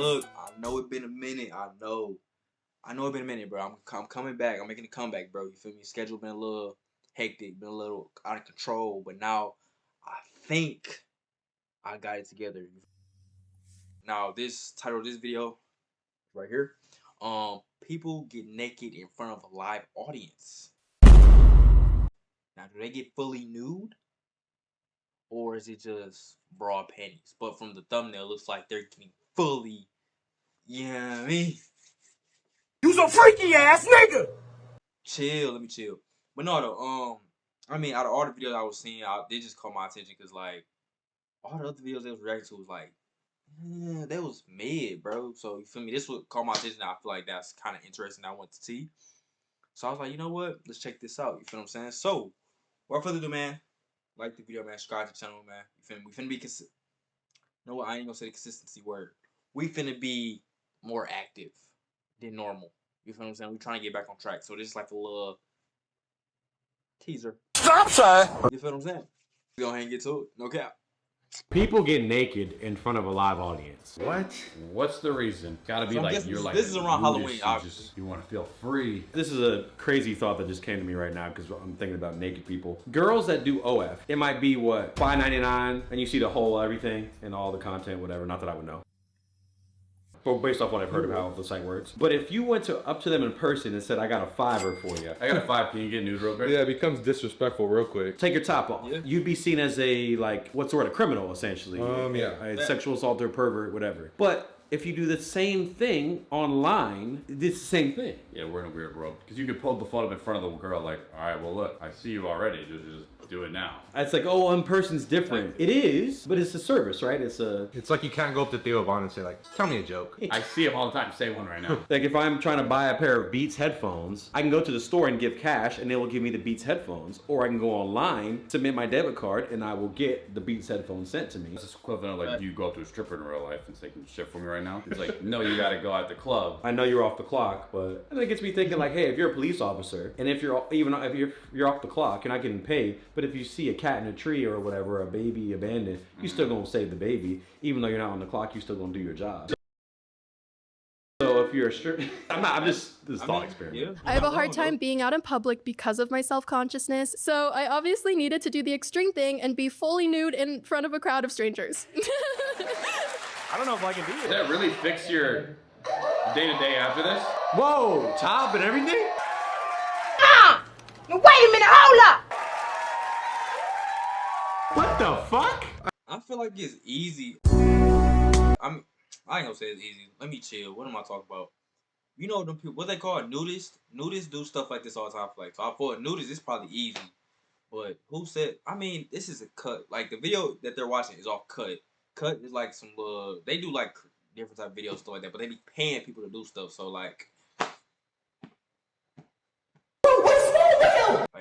look, I know it's been a minute. I know it's been a minute, bro. I'm coming back. I'm making a comeback, bro. You feel me? Schedule been a little hectic, been a little out of control, but now I think I got it together. Now, this title of this video right here, people get naked in front of a live audience. Now, do they get fully nude, or is it just broad panties? But from the thumbnail, it looks like they're getting fully, yeah, I mean, you's a freaky ass nigga. Chill, let me chill. But no, though, I mean, out of all the videos I was seeing, they just caught my attention because like all the other videos they was reacting to was like, yeah, that was mid, bro. So you feel me? This would caught my attention. I feel like that's kind of interesting. I want to see. So I was like, you know what? Let's check this out. You feel what I'm saying? So, without further ado, man, like the video, man. Subscribe to the channel, man. You feel me? We finna be you know what? I ain't gonna say the consistency word. We finna be more active than normal. You feel what I'm saying? We trying to get back on track. So this is like a little teaser. Stop sign. You feel what I'm saying? We go ahead and get to it. No cap. People get naked in front of a live audience. What? What's the reason? Gotta be So like you're like this is around Halloween, you obviously. you want to feel free. This is a crazy thought that just came to me right now because I'm thinking about naked people. Girls that do OF, it might be what, $5.99, and you see the whole everything and all the content, whatever. Not that I would know. But based off what I've heard about how the site works. But if you went up to them in person and said, I got a $5 for you. I got a 5. Can you get nude real quick? Yeah, it becomes disrespectful real quick. Take your top off. Yeah. You'd be seen as a, like, what's the word, a criminal, essentially. Yeah. A sexual assaulter, pervert, whatever. But if you do the same thing online, it's the same thing. Yeah, we're in a weird world. Because you could pull the phone up in front of the girl like, all right, well, look, I see you already. Just do it now. It's like, oh, in person's different. It is, but it's a service, right? It's like you can't go up to Theo Von and say like, tell me a joke. I see him all the time. Say one right now. Like if I'm trying to buy a pair of Beats headphones, I can go to the store and give cash and they will give me the Beats headphones. Or I can go online, submit my debit card, and I will get the Beats headphones sent to me. It's equivalent of like you go up to a stripper in real life and say, can you shit for me right now? It's like, no, you gotta go at the club. I know you're off the clock, but it gets me thinking like, hey, if you're a police officer, and if you're off the clock, you're not getting paid, but if you see a cat in a tree or whatever, a baby abandoned, you still gonna save the baby, even though you're not on the clock, you still gonna do your job. So if you're a stripper, this is thought experiment. Yeah. I have a hard time being out in public because of my self-consciousness, so I obviously needed to do the extreme thing and be fully nude in front of a crowd of strangers. I don't know if I can do Does it. that really fix your day-to-day after this? Whoa, top and everything? Now wait a minute, hold up! What the fuck? I feel like it's easy. I ain't gonna say it's easy. Let me chill. What am I talking about? You know them people, what they call nudists? Nudists do stuff like this all the time. Like, so for a nudist, it's probably easy. But who said? I mean, this is a cut. Like the video that they're watching is all cut. Cut is like some they do like different type of videos stuff like that. But they be paying people to do stuff. So like,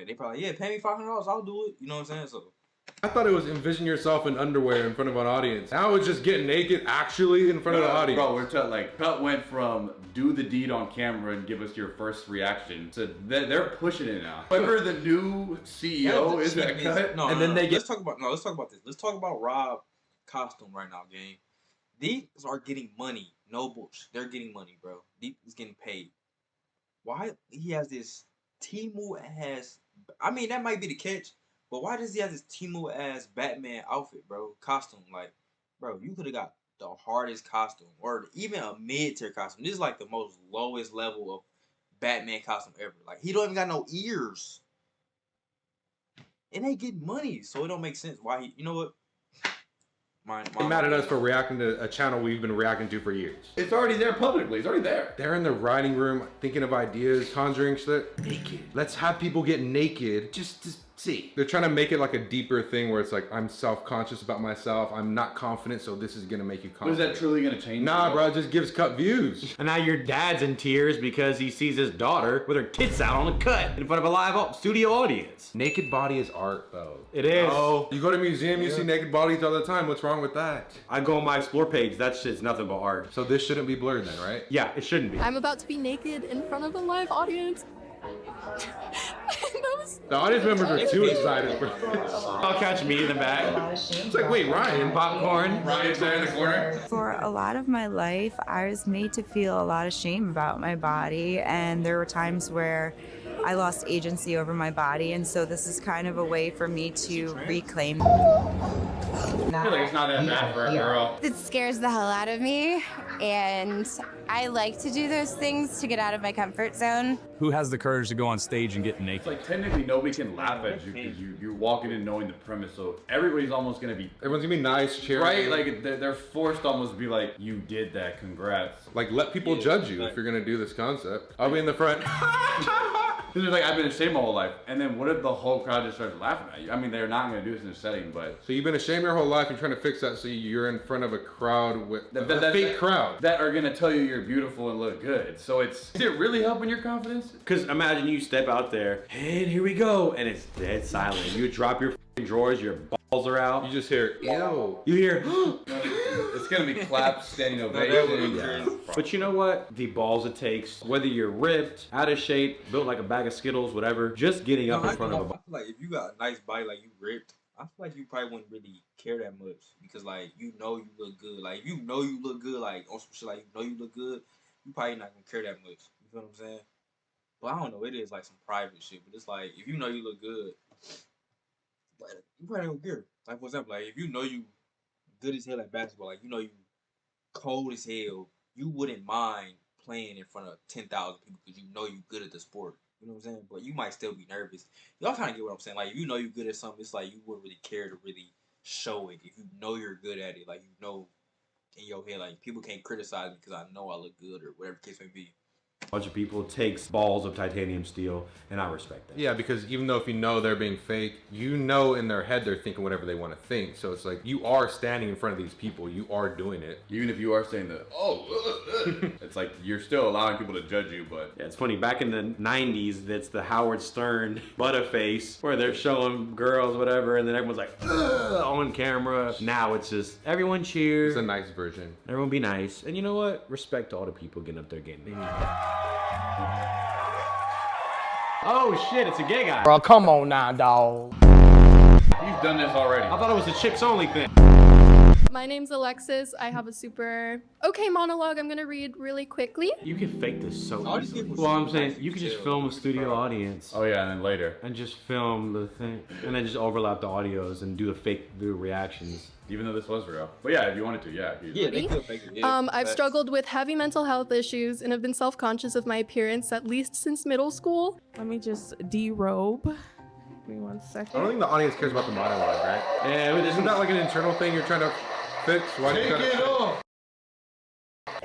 they probably pay me $500. I'll do it. You know what I'm saying? So. I thought it was envision yourself in underwear in front of an audience. Now it's just getting naked actually in front of the audience. Bro, we're like, cut went from do the deed on camera and give us your first reaction to they're pushing it now. Whoever the new CEO is that cut. No, and then they get. Let's talk about this. Let's talk about Rob costume right now, gang. These are getting money. No bullshit. They're getting money, bro. These is getting paid. Why he has this Temu ass? I mean, that might be the catch. But why does he have this Temu ass Batman outfit, bro? Costume, like, bro, you could have got the hardest costume, or even a mid-tier costume. This is like the most lowest level of Batman costume ever. Like, he don't even got no ears, and they get money, so it don't make sense why he. You know what? They're mad at us for reacting to a channel we've been reacting to for years. It's already there publicly. It's already there. They're in the writing room thinking of ideas, conjuring shit. Naked. Let's have people get naked just to see. They're trying to make it like a deeper thing where it's like, I'm self-conscious about myself. I'm not confident, so this is gonna make you confident. But is that truly gonna change? Nah, bro, it just gives cut views. And now your dad's in tears because he sees his daughter with her tits out on the cut in front of a live studio audience. Naked body is art, though. It is. Oh, you go to a museum, you see naked bodies all the time. What's wrong with that? I go on my explore page. That shit's nothing but art. So this shouldn't be blurred then, right? Yeah, it shouldn't be. I'm about to be naked in front of a live audience. The audience members are too excited for I'll catch me in the back. It's like, wait, Ryan. Popcorn. Ryan's there in the corner. For a lot of my life, I was made to feel a lot of shame about my body, and there were times where I lost agency over my body, and so this is kind of a way for me to reclaim. I feel like it's not that bad for a girl. It scares the hell out of me, and I like to do those things to get out of my comfort zone. Who has the courage to go on stage and get naked? It's like technically nobody can laugh at you because you're walking in knowing the premise, so everybody's almost gonna be Everyone's gonna be nice, cheering. right. Like they're forced to almost be like, you did that, congrats. Like, let people judge you if you're gonna do this concept. I'll be in the front. This is like, I've been ashamed my whole life, and then what if the whole crowd just starts laughing at you? I mean, they're not gonna do this in a setting, but So you've been ashamed your whole life. You're trying to fix that, so you're in front of a crowd with a fake crowd. that are gonna tell you you're beautiful and look good. So is it really helping your confidence? Because imagine you step out there, and here we go, and it's dead silent. You drop your drawers, your balls are out. You just hear, ew. You hear, It's gonna be claps, standing ovation. But you know what? The balls it takes, whether you're ripped, out of shape, built like a bag of Skittles, whatever, just getting up in front of a I feel like if you got a nice body, like you ripped, I feel like you probably wouldn't really care that much because like you know you look good. Like if you know you look good, like on some shit like you know you look good, you probably not gonna care that much. You feel what I'm saying? But I don't know, it is like some private shit. But it's like if you know you look good, but you probably don't care. Like for example, like if you know you good as hell at basketball, like you know you cold as hell, you wouldn't mind playing in front of 10,000 people because you know you good at the sport. You know what I'm saying? But you might still be nervous. Y'all kind of get what I'm saying. Like, if you know you're good at something, it's like you wouldn't really care to really show it. If you know you're good at it, like, you know in your head, like, people can't criticize me because I know I look good or whatever the case may be. bunch of people takes balls of titanium steel, and I respect that. Yeah, because even though if you know they're being fake, you know in their head they're thinking whatever they want to think. So it's like you are standing in front of these people, you are doing it. Even if you are saying that, it's like you're still allowing people to judge you, but Yeah, it's funny. Back in the 90s, that's the Howard Stern Butterface, where they're showing girls, whatever, and then everyone's like, ugh, on camera. Now it's just, everyone cheer. It's a nice version. Everyone be nice. And you know what? Respect to all the people getting up there getting naked. Oh shit, it's a gay guy. Bro, come on now, dog. you've done this already. I thought it was a chicks only thing. My name's Alexis. I have a super okay monologue I'm gonna read really quickly. You can fake this so All these easily. people Well, I'm seem saying nice you could just chill. film a studio audience Oh yeah, and then later. and just film the thing, and then just overlap the audios and do the reactions. Even though this was real. But yeah, if you wanted to, yeah. Yeah, they could fake it. Yeah, I've facts. struggled with heavy mental health issues and have been self-conscious of my appearance at least since middle school. Let me just derobe. Give me 1 I don't second. think the audience cares about the monologue, right? Yeah, Isn't that like an internal thing you're trying to fix? Why do you try to-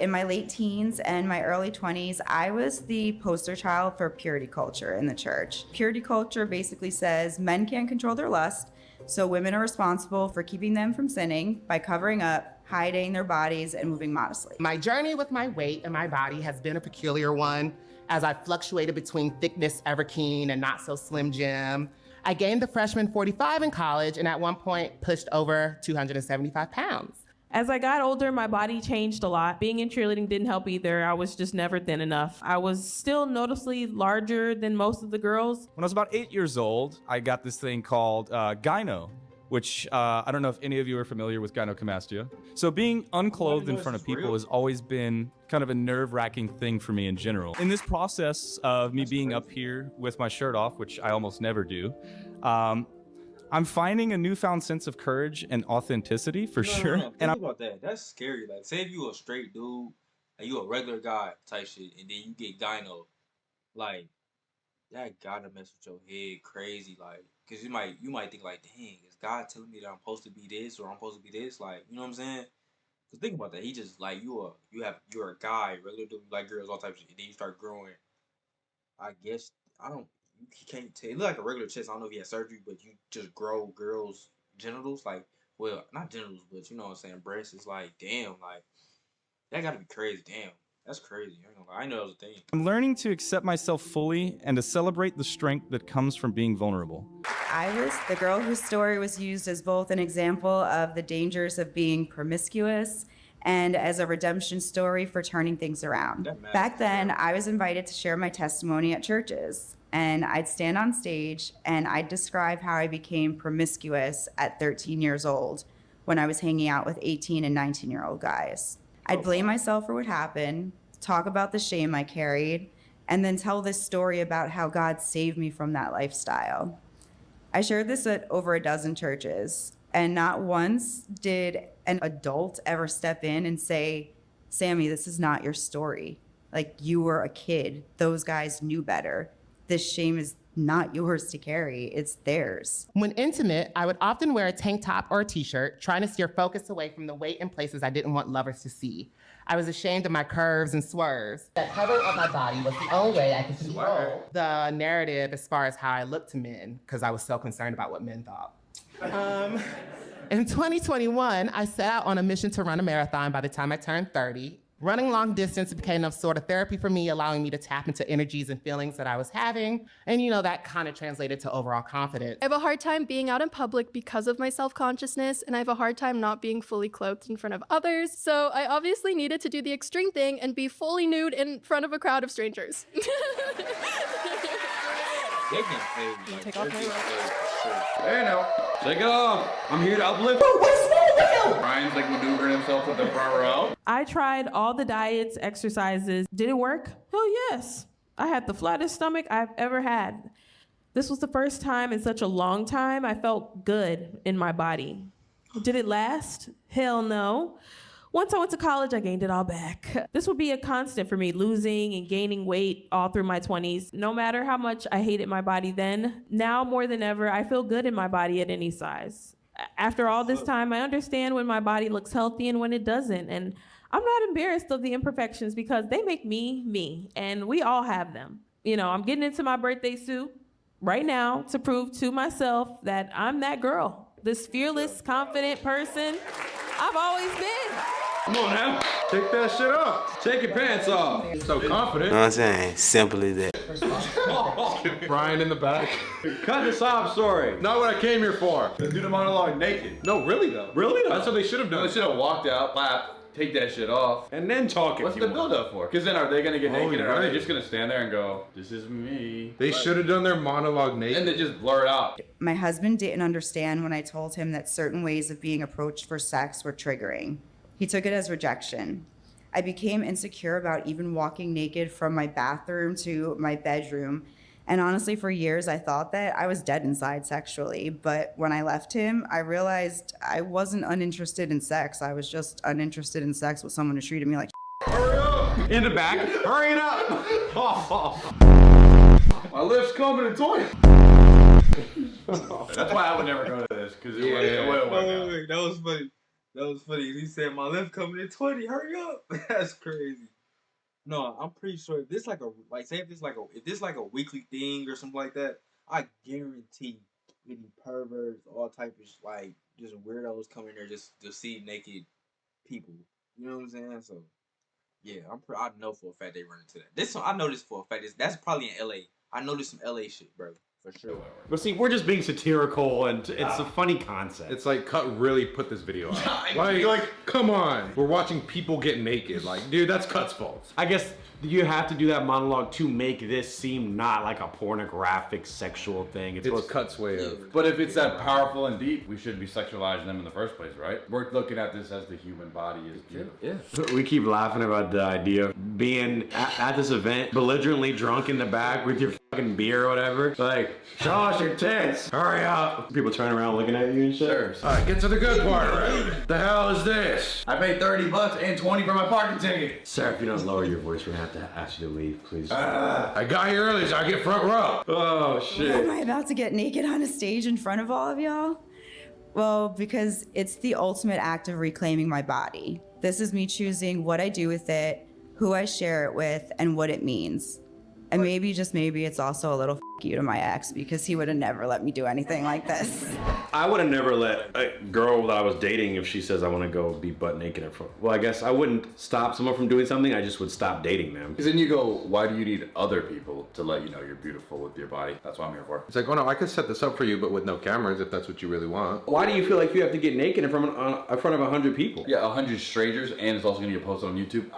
In my late teens and my early 20s, I was the poster child for purity culture in the church. Purity culture basically says men can't control their lust, so women are responsible for keeping them from sinning by covering up, hiding their bodies, and moving modestly. My journey with my weight and my body has been a peculiar one as I fluctuated between thickness Everkeen and not so slim Jim. I gained the freshman 45 in college and at one point pushed over 275 pounds. As I got older, my body changed a lot. Being in cheerleading didn't help either. I was just never thin enough. I was still noticeably larger than most of the girls. When I was about 8 years old, I got this thing called gyno, which I don't know if any of you are familiar with gynecomastia. So being unclothed in front of people has always been kind of a nerve-wracking thing for me in general. In this process of me being up here with my shirt off, which I almost never do, I'm finding a newfound sense of courage and authenticity for sure. Think And about that. That's scary. Like, say if you a straight dude and you a regular guy type shit, and then you get gyno, like that gotta mess with your head crazy. Like, cause you might think like, dang, is God telling me that I'm supposed to be this or I'm supposed to be this? Like, you know what I'm saying? Cause think about that. He just like you're a guy, regular dude, you like girls, all types of shit. And then you start growing. I guess you can't tell. It look like a regular chest. I don't know if he had surgery, but you just grow girls' genitals. Like, well, not genitals, but you know what I'm saying. Breasts is like, damn, like that gotta be crazy. Damn, that's crazy. I know that was a thing. I'm learning to accept myself fully and to celebrate the strength that comes from being vulnerable. I was the girl whose story was used as both an example of the dangers of being promiscuous and as a redemption story for turning things around. Back then, I was invited to share my testimony at churches, and I'd stand on stage and I'd describe how I became promiscuous at 13 years old when I was hanging out with 18 and 19-year-old guys. I'd blame myself for what happened, talk about the shame I carried, and then tell this story about how God saved me from that lifestyle. I shared this at over a dozen churches, and not once did an adult ever step in and say, Sammy, this is not your story. Like, you were a kid. Those guys knew better. This shame is not yours to carry, it's theirs. When intimate, I would often wear a tank top or a t-shirt, trying to steer focus away from the weight in places I didn't want lovers to see. I was ashamed of my curves and swerves. That covering of my body was the only way I could control the narrative as far as how I looked to men, because I was so concerned about what men thought. In 2021, I set out on a mission to run a marathon by the time I turned 30. Running long distance became a sort of therapy for me, allowing me to tap into energies and feelings that I was having. And that kind of translated to overall confidence. I have a hard time being out in public because of my self-consciousness, and I have a hard time not being fully clothed in front of others. So I obviously needed to do the extreme thing and be fully nude in front of a crowd of strangers. Take off my robe. Hey, now, take it off. I'm here to uplift. Brian's like maneuvering himself with the front row. I tried all the diets, exercises. Did it work? Hell yes. I had the flattest stomach I've ever had. This was the first time in such a long time I felt good in my body. Did it last? Hell no. Once I went to college, I gained it all back. This would be a constant for me, losing and gaining weight all through my 20s. No matter how much I hated my body then, now more than ever, I feel good in my body at any size. After all this time, I understand when my body looks healthy and when it doesn't. And I'm not embarrassed of the imperfections because they make me, me. And we all have them. I'm getting into my birthday suit right now to prove to myself that I'm that girl. This fearless, confident person I've always been. Come on now, take that shit off. Take your pants off. So confident. You know what I'm saying? Simple as that. Brian in the back. Cut the sob story. Not what I came here for. Let's do the monologue naked. No, really though. Really though? That's what they should have done. They should have walked out, clapped, take that shit off, and then talk. What's the build up for? Because then are they gonna get naked, or are they right. just gonna stand there and go, "This is me"? They should have done their monologue naked. And they just blur it out. My husband didn't understand when I told him that certain ways of being approached for sex were triggering. He took it as rejection. I became insecure about even walking naked from my bathroom to my bedroom. And honestly, for years, I thought that I was dead inside sexually. But when I left him, I realized I wasn't uninterested in sex. I was just uninterested in sex with someone who treated me like Hurry up! In the back. Hurry it up! My lips coming in 20. That's why I would never go to this, because it wouldn't work out. Wait, that was funny. That was funny. He said, my left coming in 20, hurry up. That's crazy. No, I'm pretty sure if this if this like a weekly thing or something like that, I guarantee any perverts, all type of just weirdos come in there just to see naked people. You know what I'm saying? So yeah, I know for a fact they run into that. I know this for a fact. That's probably in LA. I know there's some LA shit, bro. For sure. But see, we're just being satirical, and it's a funny concept. It's like, Cut really put this video out. like, come on. We're watching people get naked. Like, dude, that's Cut's fault. I guess you have to do that monologue to make this seem not like a pornographic sexual thing. It's Cut's way of. But if it's that powerful and deep, we shouldn't be sexualizing them in the first place, right? We're looking at this as the human body is beautiful. Yeah. We keep laughing about the idea of being at this event, belligerently drunk in the back with your fucking beer or whatever. Like, show us your tits. Hurry up. People turning around looking at you and shit. Sure. All right, get to the good part, right? The hell is this? I paid $30 and 20 for my parking ticket. Sir, if you don't lower your voice, we're gonna have to ask you to leave, please. I got here early, so I get front row. Oh, Why shit. am I about to get naked on a stage in front of all of y'all? Well, because it's the ultimate act of reclaiming my body. This is me choosing what I do with it, who I share it with, and what it means. And maybe, just maybe, it's also a little f you to my ex, because he would have never let me do anything like this. I would have never let a girl that I was dating, if she says I want to go be butt naked in front. Well, I guess I wouldn't stop someone from doing something. I just would stop dating them. Because then you go, why do you need other people to let you know you're beautiful with your body? That's what I'm here for. It's like, oh no, I could set this up for you, but with no cameras, if that's what you really want. Why do you feel like you have to get naked in front of 100 people? Yeah, 100 strangers, and it's also gonna get posted on YouTube.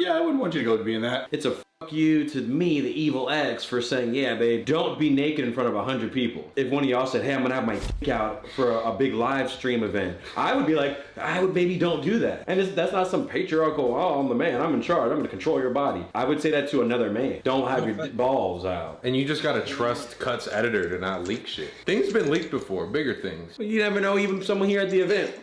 Yeah, I wouldn't want you to go be in that. It's a fuck you to me, the evil ex, for saying, yeah, babe, don't be naked in front of 100 people. If one of y'all said, hey, I'm gonna have my dick out for a big live stream event, I would be like, maybe don't do that. And that's not some patriarchal, oh, I'm the man, I'm in charge, I'm gonna control your body. I would say that to another man. Don't have your balls out. And you just gotta trust Cut's editor to not leak shit. Things been leaked before, bigger things. You never know, even someone here at the event.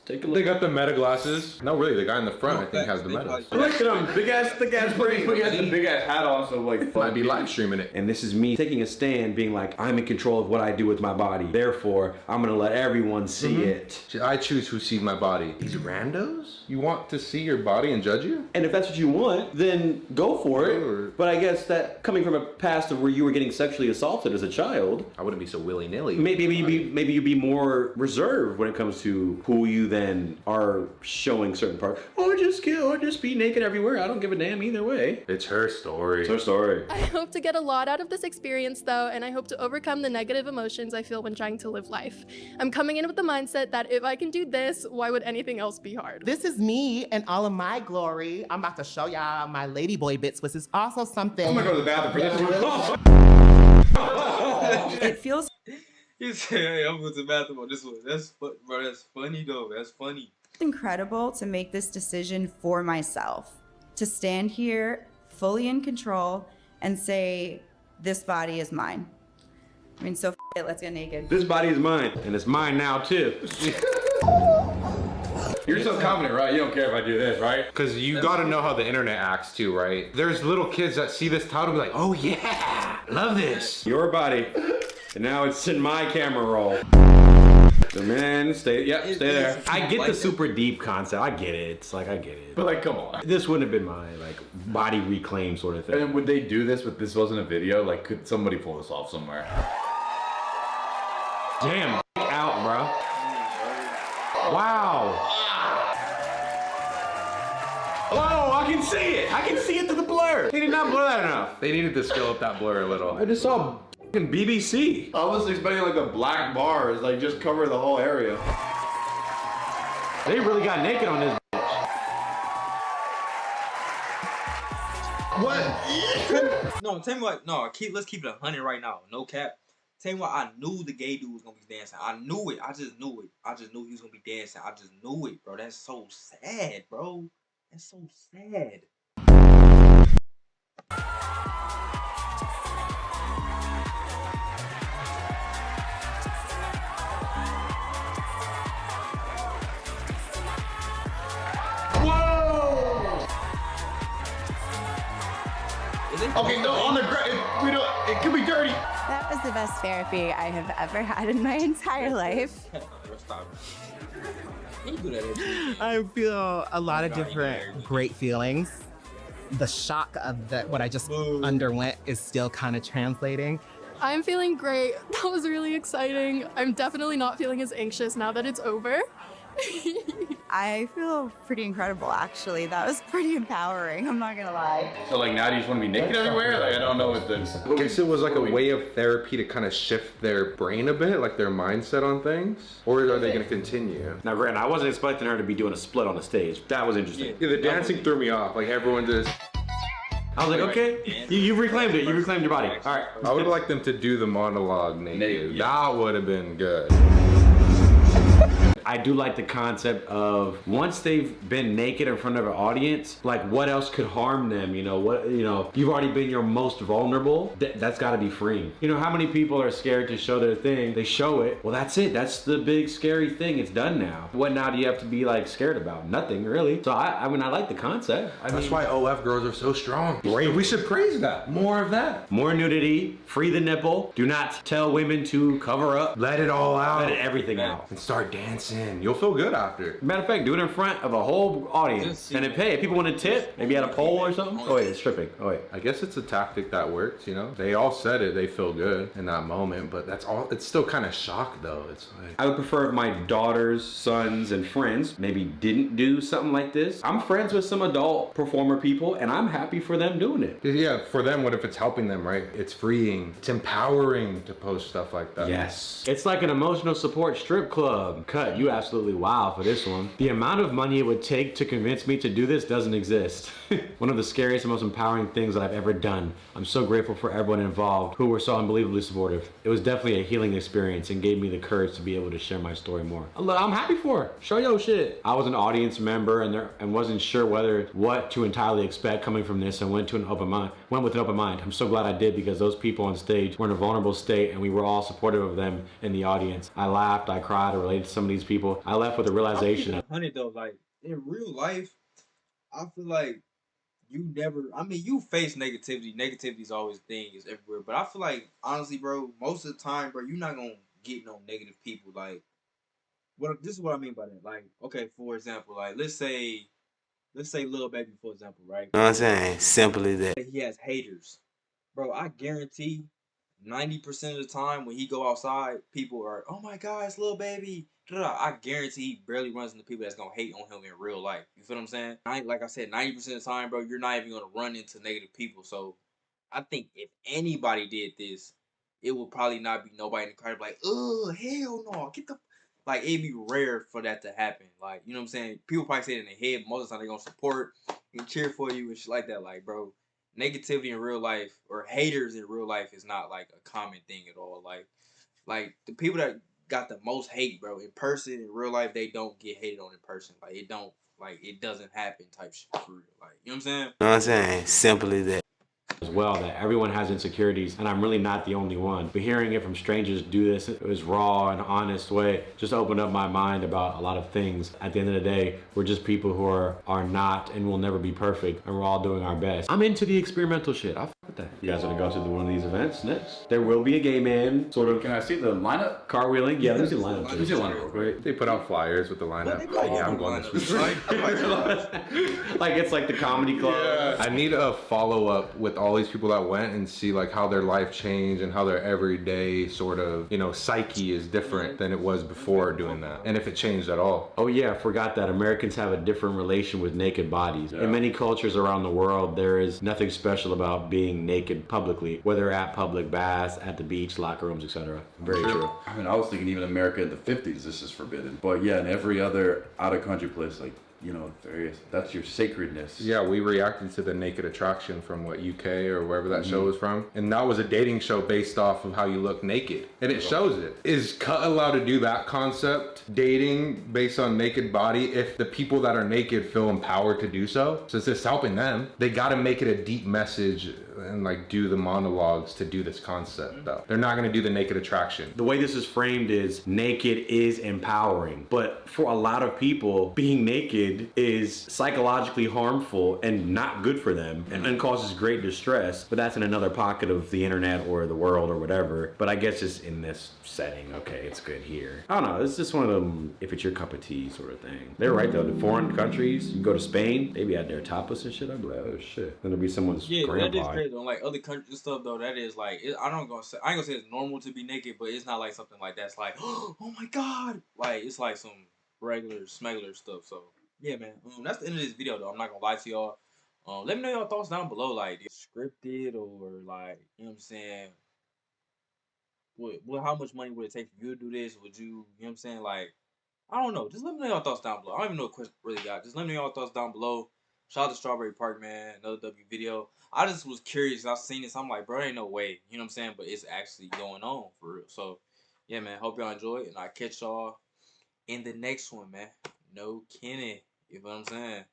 Take a look. They got the meta glasses. No, really, the guy in the front, I think, has the metas. Look at him, big ass brain. He has the big ass hat on, so like, might be live streaming it. And this is me taking a stand, being like, I'm in control of what I do with my body. Therefore, I'm gonna let everyone see it. I choose who sees my body. These randos? You want to see your body and judge you? And if that's what you want, then go for it. But I guess that coming from a past of where you were getting sexually assaulted as a child, I wouldn't be so willy-nilly. Maybe you'd be more reserved when it comes to who you then are showing certain parts. Or just be naked everywhere. I don't give a damn either way. It's her story. It's her story. I hope to get a lot out of this experience though, and I hope to overcome the negative emotions I feel when trying to live life. I'm coming in with the mindset that if I can do this, why would anything else be hard? This is me and all of my glory. I'm about to show y'all my ladyboy bits, which is also something. I'm gonna go to the bathroom for this one. It feels. You say, hey, I'm going to the bathroom on this one. Bro, that's funny though. That's funny. Incredible to make this decision for myself, to stand here fully in control and say, this body is mine. I mean, so f it, let's get naked. This body is mine, and it's mine now too. You're so confident, right? You don't care if I do this, right? Because you gotta know how the internet acts too, right? There's little kids that see this title and be like, oh yeah, love this. Your body. And now it's in my camera roll. So man, stay there. I get the super deep concept. I get it. It's like, I get it. But like, come on. This wouldn't have been my like body reclaim sort of thing. And would they do this if this wasn't a video? Like, could somebody pull this off somewhere? Damn, out, bro. Wow. Oh, I can see it. I can see it through the blur. They did not blur that enough. They needed to scale up that blur a little. I just saw BBC. I was expecting like the black bars, like just cover the whole area. They really got naked on this bitch. What? No, tell me what. No, let's keep it 100 right now. No cap. Tell me what. I knew the gay dude was gonna be dancing. I knew it. I just knew it. I just knew he was gonna be dancing. I just knew it, bro. That's so sad, bro. That's so sad. Okay, no, on the ground. It could be dirty. That was the best therapy I have ever had in my entire life. I feel a lot of different great feelings. The shock of what I just underwent is still kind of translating. I'm feeling great. That was really exciting. I'm definitely not feeling as anxious now that it's over. I feel pretty incredible, actually. That was pretty empowering, I'm not gonna lie. So like now do you just want to be naked everywhere? Like I don't know what this. I guess it was like a way of therapy to kind of shift their brain a bit, like their mindset on things. Or are they gonna continue? Now, granted, I wasn't expecting her to be doing a split on the stage. That was interesting. Yeah, the dancing threw me off. Like everyone just. I was like, okay, you've reclaimed it. You reclaimed your body. All right. I would have liked them to do the monologue naked. That would have been good. I do like the concept of once they've been naked in front of an audience, like what else could harm them? You've already been your most vulnerable. That's got to be freeing. You know, how many people are scared to show their thing? They show it. Well, that's it. That's the big scary thing. It's done now. What now do you have to be like scared about? Nothing really. So I mean, I like the concept. That's why OF girls are so strong. Brave. We should praise that. More of that. More nudity. Free the nipple. Do not tell women to cover up. Let it all out. Let everything out. And start dancing. Listen, you'll feel good after. Matter of fact, do it in front of a whole audience. And if, hey, if people want to tip, maybe at a poll or something. Oh wait, it's stripping. Oh wait. I guess it's a tactic that works, you know? They all said it, they feel good in that moment, but that's all, it's still kind of shock though. It's like, I would prefer if my daughters, sons, and friends maybe didn't do something like this. I'm friends with some adult performer people, and I'm happy for them doing it. yeah, for them, what if it's helping them, right? It's freeing, it's empowering to post stuff like that. Yes. It's like an emotional support strip club. Cut, you absolutely wow for this one. The amount of money it would take to convince me to do this doesn't exist. One of the scariest and most empowering things that I've ever done. I'm so grateful for everyone involved who were so unbelievably supportive. It was definitely a healing experience and gave me the courage to be able to share my story more. I'm happy for it. Show your shit. I was an audience member and wasn't sure what to entirely expect coming from this, and went with an open mind. I'm so glad I did, because those people on stage were in a vulnerable state and we were all supportive of them in the audience. I laughed, I cried, I related to some of these people. I left with a realization that though, like in real life, I feel like you face negativity. Negativity is always a thing, it's everywhere. But I feel like, honestly, bro, most of the time, bro, you're not gonna get no negative people. Like, this is what I mean by that. Like, okay, for example, like let's say Lil Baby, for example, right? You know what I'm saying? Simply that. He has haters, bro. I guarantee 90% of the time when he go outside, people are, oh my God, it's Lil Baby. I guarantee he barely runs into people that's gonna hate on him in real life. You feel what I'm saying? Like I said, 90% of the time, bro, you're not even gonna run into negative people. So I think if anybody did this, it would probably not be nobody in the crowd like, oh, hell no, get the... Like, it'd be rare for that to happen. Like, you know what I'm saying? People probably say it in their head, but most of the time they're gonna support and cheer for you and shit like that. Like, bro, negativity in real life, or haters in real life, is not like a common thing at all. Like the people that got the most hate, bro, in person, in real life, they don't get hated on in person. Like, it doesn't happen type shit for real. Like, you know what I'm saying? You know what I'm saying? Simply that. as well, that everyone has insecurities and I'm really not the only one. But hearing it from strangers do this, it was raw and honest way, just opened up my mind about a lot of things. At the end of the day, we're just people who are not and will never be perfect, and we're all doing our best. I'm into the experimental shit. I'll f with that. You guys want to go to one of these events next? There will be a gay man, sort of. Can I see the lineup? Cartwheeling? Yeah, let me see the lineup. Let me see the lineup real quick. They put out flyers with the lineup. Yeah, I'm going this week. Like it's like the comedy club. Yeah. I need a follow-up with all these people that went and see like how their life changed and how their everyday sort of, you know, psyche is different than it was before doing that, and if it changed at all. Oh yeah, I forgot that Americans have a different relation with naked bodies. In many cultures around the world, there is nothing special about being naked publicly, whether at public baths, at the beach, locker rooms, etc. Very true. I mean, I was thinking even America in the 50s, this is forbidden. But yeah, in every other out-of-country place, like, you know, that's your sacredness. Yeah, we reacted to the Naked Attraction from what, UK or wherever that show was from, and that was a dating show based off of how you look naked, and it shows it. Is Cut allowed to do that concept, dating based on naked body, if the people that are naked feel empowered to do so? So it's just helping them. They got to make it a deep message and like do the monologues to do this concept though. They're not going to do the Naked Attraction. The way this is framed is naked is empowering, but for a lot of people, being naked is psychologically harmful and not good for them and causes great distress. But that's in another pocket of the internet or the world or whatever. But I guess just in this setting, okay, it's good here. I don't know, it's just one of them if it's your cup of tea sort of thing. They're right though, the foreign countries, you go to Spain, they be out there topless and shit. I'd be like, oh shit. Then there'll be someone's grandpa. That is crazy. Like other countries and stuff though, that is like, I ain't gonna say it's normal to be naked, but it's not like something like that's like, oh my god, like it's like some regular smuggler stuff. So yeah, man, that's the end of this video though. I'm not gonna lie to y'all. Let me know your thoughts down below, like scripted or like, you know what I'm saying, what how much money would it take for you to do this? Would you, you know what I'm saying, like, I don't know, just let me know your thoughts down below. I don't even know what question really got. Just let me know your thoughts down below. Shout out to Strawberry Park, man. Another W video. I just was curious. I seen this. I'm like, bro, ain't no way. You know what I'm saying? But it's actually going on for real. So, yeah, man. Hope y'all enjoy it. And I'll catch y'all in the next one, man. No kidding. You know what I'm saying?